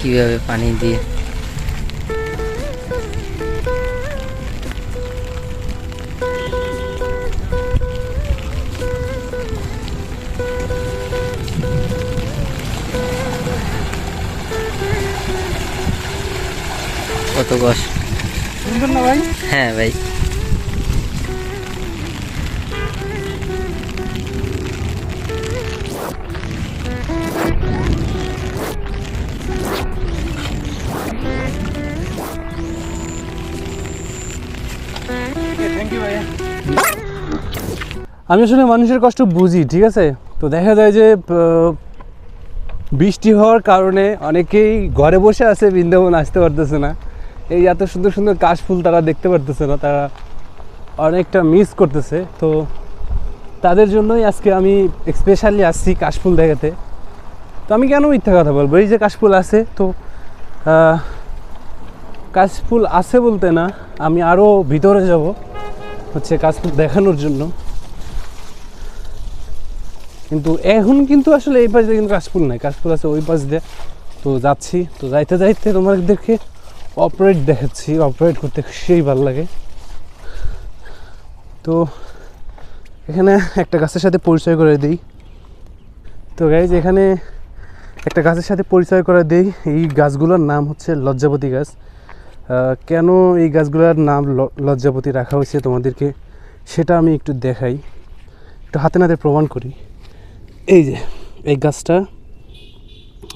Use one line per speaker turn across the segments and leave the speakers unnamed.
কিভাবে পানি দিয়ে কত কষ্ট
সুন্দর না ভাই?
হ্যাঁ ভাই
আমি আসলে মানুষের কষ্ট বুঝি, ঠিক আছে। তো দেখা যায় যে বৃষ্টি হওয়ার কারণে অনেকেই ঘরে বসে আছে, বৃন্দাবন আসতে পারতেছে না। এই এত সুন্দর সুন্দর কাশফুল তারা দেখতে পারতেছে না, তারা অনেকটা মিস করতেছে। তো তাদের জন্যই আজকে আমি স্পেশালি আসছি কাশফুল দেখাতে। তো আমি কেন মিথ্যা কথা বলবো, এই যে কাশফুল আছে, তো কাশফুল আছে বলতে না, আমি আরও ভিতরে যাব হচ্ছে কাশফুল দেখানোর জন্য। কিন্তু এখন কিন্তু আসলে এই পাশ দিয়ে কিন্তু কাশফুল নাই, কাশফুল আছে ওই পাশ দিয়ে। তো যাচ্ছি, তো যাইতে যাইতে তোমাদেরকে অপারেট দেখাচ্ছি, অপারেট করতে সেই ভালো লাগে। তো এখানে একটা গাছের সাথে পরিচয় করে দিই। তো গাইজ এখানে একটা গাছের সাথে পরিচয় করে দিই। এই গাছগুলোর নাম হচ্ছে লজ্জাপতি গাছ। কেন এই গাছগুলোর নাম লজ্জাপতি রাখা হয়েছে তোমাদেরকে সেটা আমি একটু দেখাই, একটু হাতে নাতে প্রমাণ করি। এই যে এই গাছটা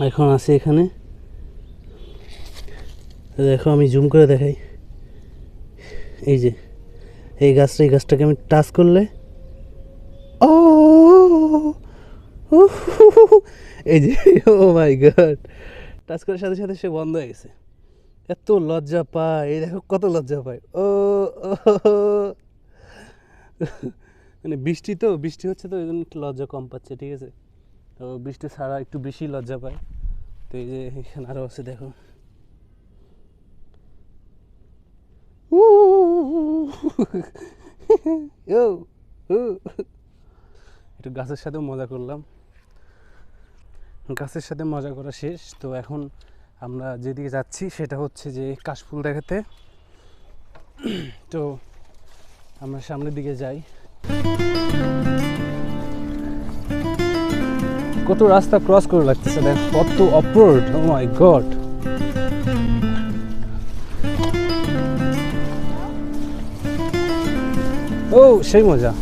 এখন আছে এখানে, দেখো আমি জুম করে দেখাই। এই যে এই গাছটাকে আমি টাচ করলে ও এই যে ও মাই গড, টাচ করার সাথে সাথে সে বন্ধ হয়ে গেছে। এত লজ্জা পায়, এই দেখো কত লজ্জা পায়। ও মানে বৃষ্টি হচ্ছে তো এই জন্য একটু লজ্জা কম পাচ্ছে, ঠিক আছে। তো বৃষ্টি ছাড়া একটু বেশি লজ্জা পায়। তো এই যে এখানে আরও আছে দেখো, একটু গাছের সাথে মজা করলাম। গাছের সাথে মজা করা শেষ। তো এখন আমরা যেদিকে যাচ্ছি সেটা হচ্ছে যে কাশফুল দেখাতে। তো আমরা সামনের দিকে যাই। কত রাস্তা ক্রস করে লাগতেছে, দেখ কত অপরোড, ও মাই গড। ও সেই মজা,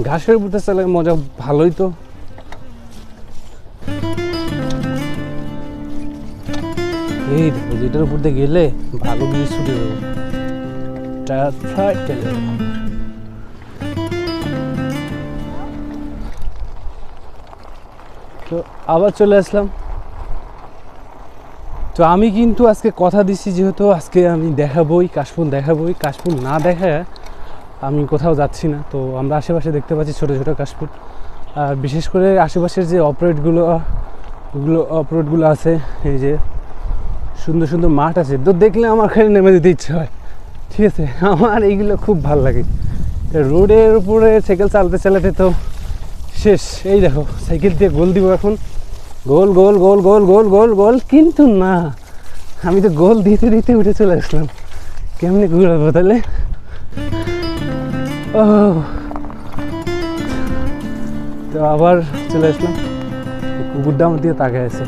ঘাসের উপরে চলে মজা ভালোই। তো এই দেখো যেটার উপর দিয়ে গেলে ভালো কিছু ছুটে যাবো, তো আবার চলে আসলাম। তো আমি কিন্তু আজকে কথা দিচ্ছি, যেহেতু আজকে আমি দেখাবোই কাশফুল না দেখায় আমি কোথাও যাচ্ছি না। তো আমরা আশেপাশে দেখতে পাচ্ছি ছোটো ছোটো কাশফুল, আর বিশেষ করে আশেপাশের যে অপারেটগুলো আছে, এই যে সুন্দর সুন্দর মাঠ আছে, তো দেখলে আমার খালি নেমে যেতে ইচ্ছে হয়, ঠিক আছে। আমার এইগুলো খুব ভালো লাগে। রোডের উপরে সাইকেল চালাতে চালাতে তো শেষ। এই দেখো সাইকেল দিয়ে গোল দিব এখন, গোল গোল গোল গোল গোল গোল গোল, কিন্তু না, আমি তো গোল দিতে দিতে উঠে চলে আসলাম। কেমনি ঘুরাবো তাহলে? ও তো আবার চলে আসলাম। কুকুরটা আমার দিকে তাকায় আছে,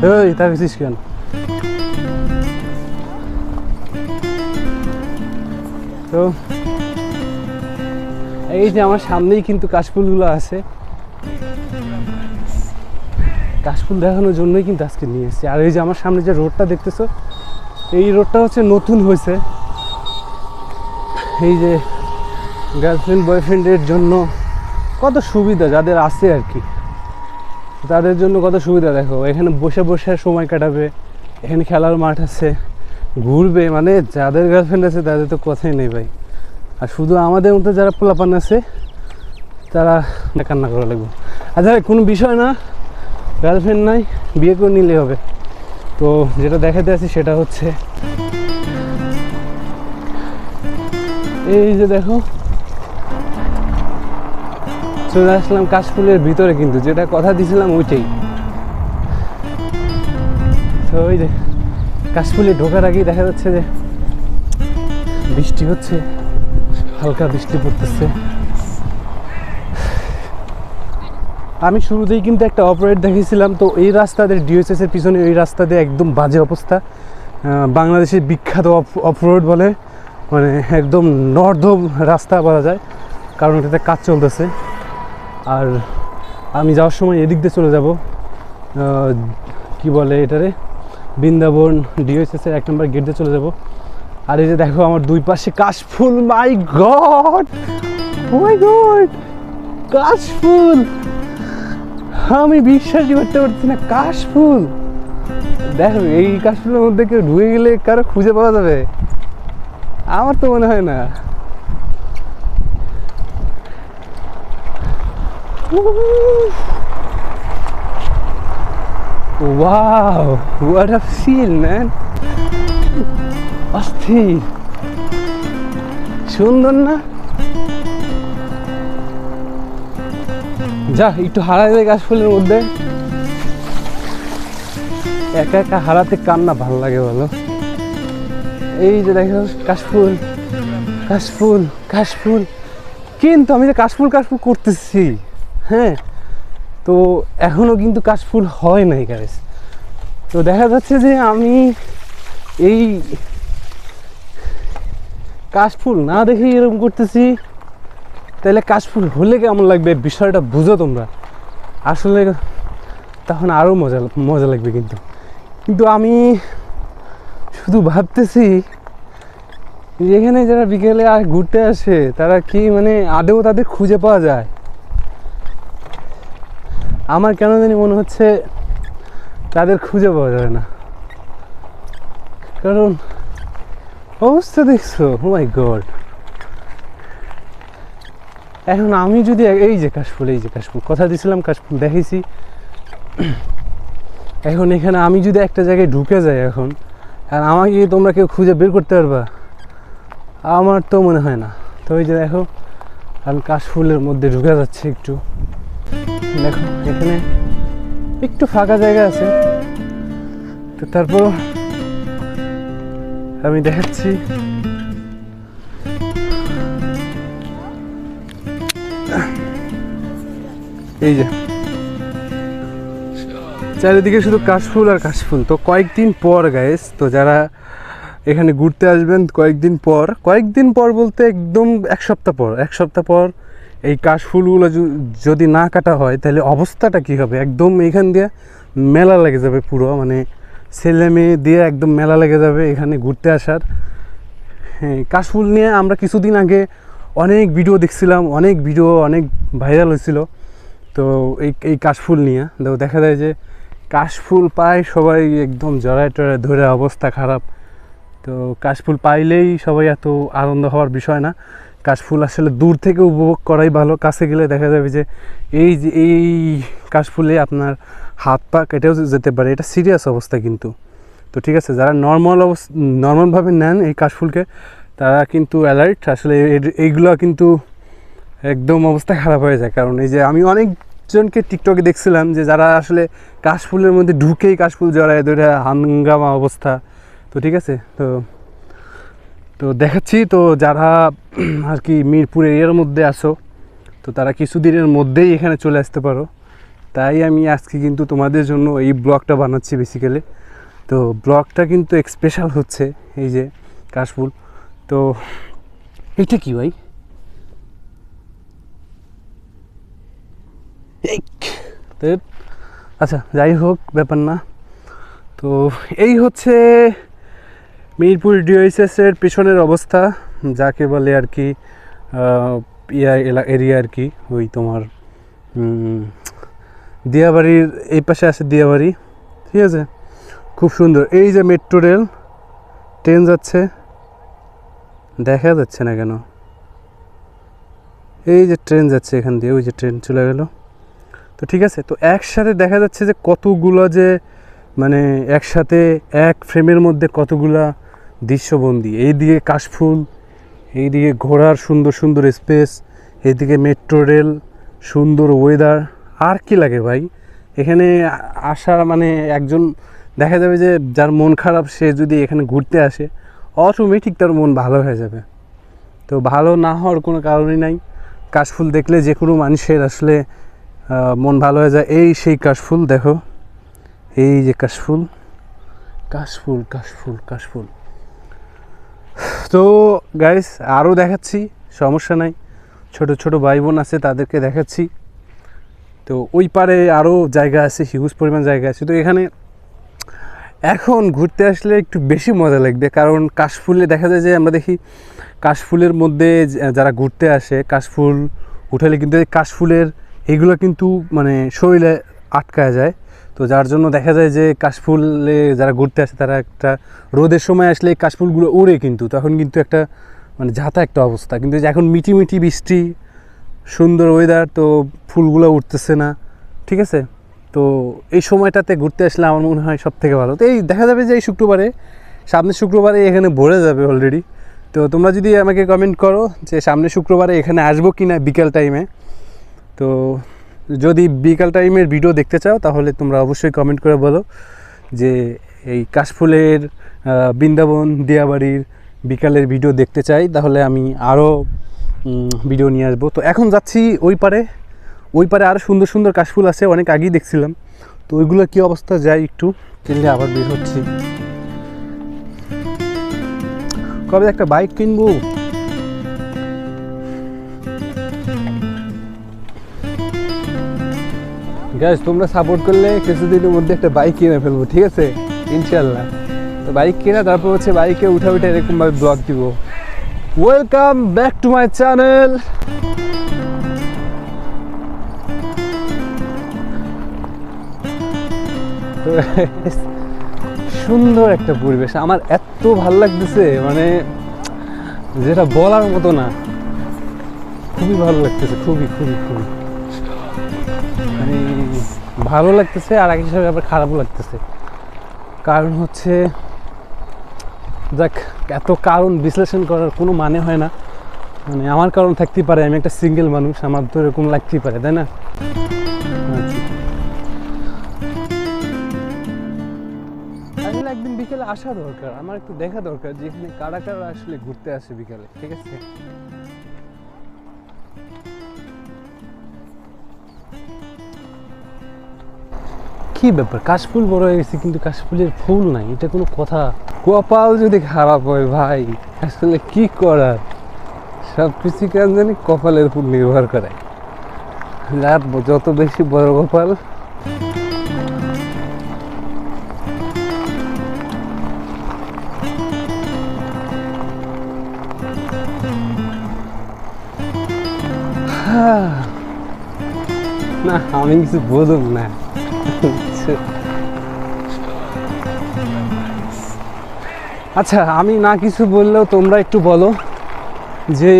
ওই তাকাইছিস কেন? তো এই যে আমার সামনেই কিন্তু কাশফুলগুলো আছে, কাশফুল দেখানোর জন্যই কিন্তু আজকে নিয়ে এসেছি। আর এই যে আমার সামনে যে রোডটা দেখতেছো, এই রোডটা হচ্ছে নতুন হয়েছে। এই যে গার্লফ্রেন্ড বয়ফ্রেন্ডের জন্য কত সুবিধা যাদের আছে আর কি, তাদের জন্য কত সুবিধা। দেখো এখানে বসে বসে সময় কাটাবে, এখানে খেলার মাঠ আছে, ঘুরবে, মানে যাদের গার্লফ্রেন্ড আছে তাদের তো কথাই নেই ভাই। আর শুধু আমাদের মতো যারা পোলাপান আছে তারা কান্না করা লাগবে। আচ্ছা কোনো বিষয় না, গার্লফ্রেন্ড নাই, বিয়ে করে নিলে হবে। তো যেটা দেখাতে আছি সেটা হচ্ছে এই যে দেখো চলে আসলাম কাশফুলের ভিতরে, কিন্তু যেটা কথা দিয়েছিলাম ওইটাই। তো ওই যে কাশফুলে ঢোকার আগেই দেখা যাচ্ছে যে বৃষ্টি হচ্ছে, হালকা বৃষ্টি পড়তেছে। আমি শুরুতেই কিন্তু একটা অপারেট দেখেছিলাম, তো এই রাস্তাতে ডিওএসএস এর পিছনে এই রাস্তাতে একদম বাজে অবস্থা। বাংলাদেশের বিখ্যাত অফরোড বলে, মানে একদম নর্দম রাস্তা বলা যায়, কারণ এটাতে কাজ চলতেছে। আর আমি যাওয়ার সময় এদিক দিয়ে চলে যাব, কি বলে এটারে, বৃন্দাবন ডিওএসএস এর 1 নম্বর গেট দিয়ে চলে যাব। আর এই যে দেখো আমার দুই পাশে কাশফুল, মাই গড, ও মাই গড, কাশফুল! আমি বিশ্বাসই করতে পারছি না, কাশফুল! দেখো এই কাশফুলের মধ্যে কেউ ঢুকে গেলে কারো খুঁজে পাওয়া যাবে? আমার তো মনে হয় না। Wow, what a feel, man! অস্থির, সুন্দর না? যা একটু হারাই যায় কাশফুলের মধ্যে, একা একা হারাতে কান্না ভালো লাগে বলো। এই যে দেখো কাশফুল, কাশফুল, কাশফুল, কিন্তু আমি যে কাশফুল কাশফুল করতেছি, হ্যাঁ, তো এখনো কিন্তু কাশফুল হয় নাই গাইস। তো দেখা যাচ্ছে যে আমি এই কাশফুল না দেখে এরকম করতেছি, তাহলে কাশফুল হলে কেমন লাগবে বিষয়টা বুঝো তোমরা। আসলে তখন আরও মজা লাগবে। কিন্তু কিন্তু আমি শুধু ভাবতেছি এখানে যারা বিকেলে আর ঘুরতে আসে তারা কি মানে আদৌ তাদের খুঁজে পাওয়া যায়? আমার কেন জানি মনে হচ্ছে তাদের খুঁজে পাওয়া যায় না, কারণ অবস্থা দেখছো, ও মাই গড। এখন আমি যদি এই যে কাশফুল, এই যে কাশফুল, কথা দিয়েছিলাম কাশফুল দেখেছি, এখন এখানে আমি যদি একটা জায়গায় ঢুকে যাই এখন, আর আমাকে তোমরা কেউ খুঁজে বের করতে পারবা? আমার তো মনে হয় না। তো ওই যে দেখো আমি কাশফুলের মধ্যে ঢুকে যাচ্ছি একটু, দেখো এখানে একটু ফাঁকা জায়গা আছে, তো তারপর আমি দেখাচ্ছি। এই যে চারিদিকে শুধু কাশফুল আর কাশফুল। তো কয়েকদিন পর গাইস, তো যারা এখানে ঘুরতে আসবেন কয়েকদিন পর বলতে একদম এক সপ্তাহ পর এই কাশফুলগুলো যদি না কাটা হয় তাহলে অবস্থাটা কী হবে? একদম এখান দিয়ে মেলা লেগে যাবে পুরো, মানে ছেলে মেয়ে দিয়ে একদম মেলা লেগে যাবে এখানে ঘুরতে আসার। হ্যাঁ, কাশফুল নিয়ে আমরা কিছুদিন আগে অনেক ভিডিও দেখছিলাম, অনেক ভাইরাল হয়েছিল। তো এই কাশফুল নিয়ে দেখা যায় যে কাশফুল পায় সবাই একদম জড়ায় টড়ায় ধরে, অবস্থা খারাপ। তো কাশফুল পাইলেই সবাই এত আনন্দ হওয়ার বিষয় না, কাশফুল আসলে দূর থেকে উপভোগ করাই ভালো। কাছে গেলে দেখা যাবে যে এই কাশফুলে আপনার হাত পা কেটেও যেতে পারে, এটা সিরিয়াস অবস্থা কিন্তু। তো ঠিক আছে, যারা নর্মালভাবে নেন এই কাশফুলকে তারা কিন্তু অ্যালার্ট। আসলে এইগুলো কিন্তু একদম অবস্থা খারাপ হয়ে যায়, কারণ এই যে আমি অনেকজনকে টিকটকে দেখছিলাম যে যারা আসলে কাশফুলের মধ্যে ঢুকেই কাশফুল জড়ায় ধরে হাঙ্গামা অবস্থা। তো ঠিক আছে, তো দেখাচ্ছি। তো যারা আর কি মিরপুর এরিয়ার মধ্যে আসো, তো তারা কিছুদিনের মধ্যেই এখানে চলে আসতে পারো। তাই আমি আজকে কিন্তু তোমাদের জন্য এই ব্লগটা বানাচ্ছি বেসিক্যালি। তো ব্লগটা কিন্তু স্পেশাল হচ্ছে এই যে কাশফুল। তো এইটা কি ভাই? আচ্ছা যাই হোক, ব্যাপার না। তো এই হচ্ছে মিরপুর ডিওএইচএসের পেছনের অবস্থা, যাকে বলে আর কি এরিয়া আর কি, ওই তোমার দিয়াবাড়ির এই পাশে আছে দিয়াবাড়ি, ঠিক আছে। খুব সুন্দর। এই যে মেট্রো রেল, ট্রেন যাচ্ছে, দেখা যাচ্ছে না কেন? এই যে ট্রেন যাচ্ছে এখান দিয়ে, ওই যে ট্রেন চলে গেল। তো ঠিক আছে, তো একসাথে দেখা যাচ্ছে যে কতগুলো যে মানে একসাথে এক ফ্রেমের মধ্যে কতগুলা দৃশ্যবন্দি। এইদিকে কাশফুল, এইদিকে ঘোরার সুন্দর সুন্দর স্পেস, এইদিকে মেট্রো রেল, সুন্দর ওয়েদার। আর কি লাগে ভাই এখানে আসা? মানে একজন দেখা যাবে যে যার মন খারাপ, সে যদি এখানে ঘুরতে আসে অটোমেটিক তার মন ভালো হয়ে যাবে। তো ভালো না হওয়ার কোনো কারণই নাই। কাশফুল দেখলে যে কোনো মানুষের আসলে মন ভালো হয়ে যায়। এই সেই কাশফুল, দেখো এই যে কাশফুল, কাশফুল কাশফুল কাশফুল। তো গাইস আরও দেখাচ্ছি, সমস্যা নাই। ছোট ছোট ভাই বোন আছে, তাদেরকে দেখাচ্ছি। তো ওই পারে আরও জায়গা আছে, হিউজ পরিমাণ জায়গা আছে। তো এখানে এখন ঘুরতে আসলে একটু বেশি মজা লাগবে, কারণ কাশফুলে দেখা যায় যে আমরা দেখি কাশফুলের মধ্যে যারা ঘুরতে আসে, কাশফুল উঠালে কিন্তু এই কাশফুলের এগুলো কিন্তু মানে শরীরে আটকায় যায়। তো যার জন্য দেখা যায় যে কাশফুলে যারা ঘুরতে আসে তারা একটা রোদের সময় আসলে এই কাশফুলগুলো উড়ে, কিন্তু তখন কিন্তু একটা মানে ঝাঁতা একটা অবস্থা। কিন্তু এখন মিটি মিটি বৃষ্টি, সুন্দর ওয়েদার, তো ফুলগুলো উঠতেছে না, ঠিক আছে। তো এই সময়টাতে ঘুরতে আসলে আমার মনে হয় সব থেকে ভালো। তো এই দেখা যাবে যে এই শুক্রবারে, সামনের শুক্রবারে এখানে ভরে যাবে অলরেডি। তো তোমরা যদি আমাকে কমেন্ট করো যে সামনের শুক্রবারে এখানে আসবো কি না বিকেল টাইমে, তো যদি বিকাল টাইমের ভিডিও দেখতে চাও তাহলে তোমরা অবশ্যই কমেন্ট করে বলো যে এই কাশফুলের বৃন্দাবন দিয়াবাড়ির বিকালের ভিডিও দেখতে চাই, তাহলে আমি আরও ভিডিও নিয়ে আসবো। তো এখন যাচ্ছি ওই পারে, ওই পারে আরও সুন্দর সুন্দর কাশফুল আছে, অনেক আগেই দেখছিলাম। তো ওইগুলো কী অবস্থা যাই একটু কিনলে আবার বের হচ্ছি। কবে একটা বাইক কিনবো। গাইস তোমরা সাপোর্ট করলে কিছুদিনের মধ্যে একটা বাইক কিনে ফেলবো, ঠিক আছে ইনশাল্লাহ। তো বাইক কিনা, তারপর হচ্ছে বাইকে উঠা এরকমভাবে ব্লগ দিব। Welcome back to my channel. তো সুন্দর একটা পরিবেশ, আমার এত ভালো লাগতেছে, মানে যেটা বলার মতো না। খুবই ভালো লাগতেছে, খুবই খুবই খুবই মানে ভালো লাগতেছে। আর এক হিসাবে আবার খারাপও লাগতেছে, কারণ হচ্ছে দেখ এত কারণ বিশ্লেষণ করার কোনো মানে হয় না। মানে আমার কারণ থাকতেই পারে, আমি একটা সিঙ্গেল মানুষ, আমার তো এরকম লাগতেই পারে, তাই না? আসলে একদিন বিকেলে আসা দরকার, আমার একটু দেখা দরকার যে এখানে কারা কারা আসলে ঘুরতে আসে বিকালে, ঠিক আছে। কি ব্যাপার, কাশফুল বড় হয়ে গেছে কিন্তু কাশফুলের ফুল নাই, এটা কোনো কথা? কপাল যদি খারাপ হয় ভাই, আসলে কি করার, সব কিছু কেন জানি কপালের উপর নির্ভর করে। যার যত বেশি বড় কপাল না, আমি কিছু বলুন না। আচ্ছা আমি না কিছু বললেও তোমরা একটু বলো যে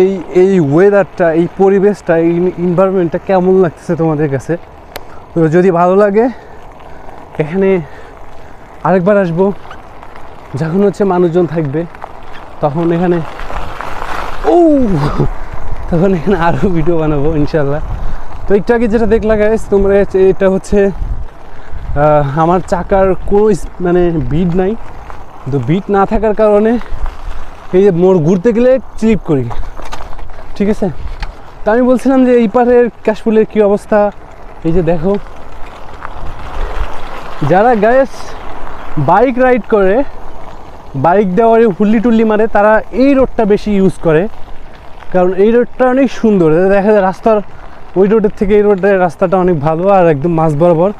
এই ওয়েদারটা, এই পরিবেশটা, এই এনভায়রনমেন্টটা কেমন লাগতেছে তোমাদের কাছে। তো যদি ভালো লাগে এখানে আরেকবার আসবো, যখন হচ্ছে মানুষজন থাকবে তখন এখানে তখন এখানে আরও ভিডিও বানাবো ইনশাল্লাহ। তো একটু আগে যেটা দেখলা গাইস তোমরা, এটা হচ্ছে আমার চাকার কোনো মানে বিট নাই। তো বিট না থাকার কারণে এই যে মোড় ঘুরতে গেলে স্লিপ করি, ঠিক আছে। তা আমি বলছিলাম যে এই পারের কাশফুলের কী অবস্থা। এই যে দেখো, যারা গাইস বাইক রাইড করে, বাইক দেওয়ারে হুল্লি টুল্লি মারে, তারা এই রোডটা বেশি ইউজ করে, কারণ এই রোডটা অনেক সুন্দর। দেখা যায় রাস্তার ওই রোডের থেকে এই রোডের রাস্তাটা অনেক ভালো, আর একদম মাঝ বরাবর।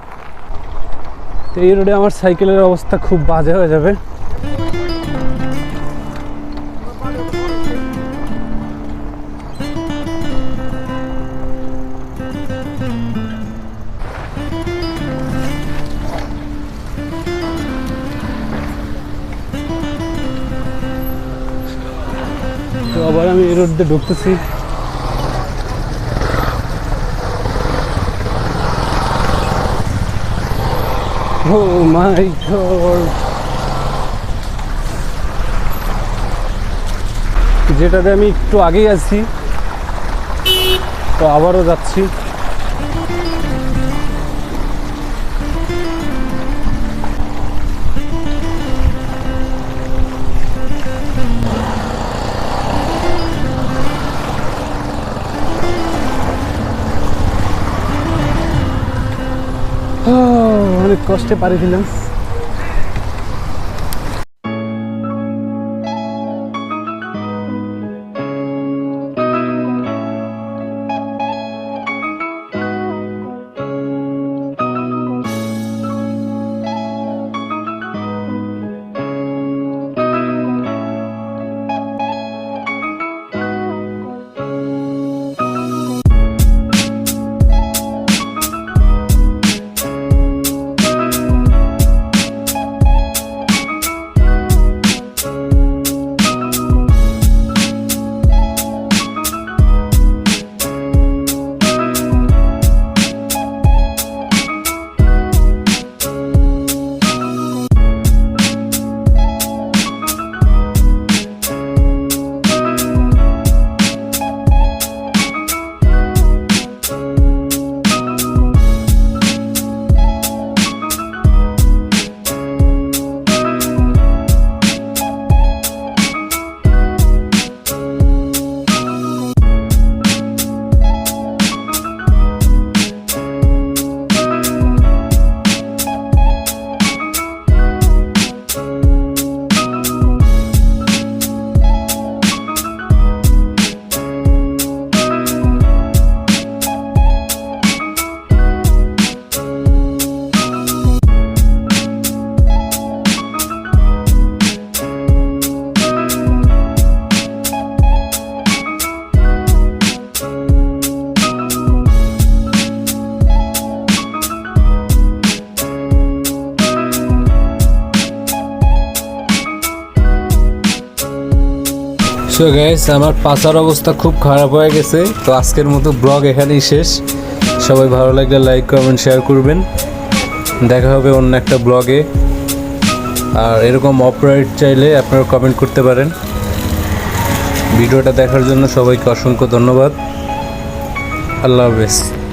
তো এই রোডে আমার সাইকেলের অবস্থা খুব বাজে হয়ে যাবে। তো আবার আমি এই রোড দিয়ে ঢুকতেছি। Oh my God! যেটাতে আমি একটু আগেই আছি, তো আবারও যাচ্ছি। অনেক কষ্টে পাড়ি দিলাম। সো গাইস, আমার পাছার অবস্থা খুব খারাপ হয়ে গেছে। তো আজকের মতো ব্লগ এখানেই শেষ। সবাই ভালো লাগলে লাইক কমেন্ট শেয়ার করবেন। দেখা হবে অন্য একটা ব্লগে। আর এরকম অফ রাইড চাইলে আপনারা কমেন্ট করতে পারেন। ভিডিওটা দেখার জন্য সবাইকে অসংখ্য ধন্যবাদ। আল্লাহ হাফেজ।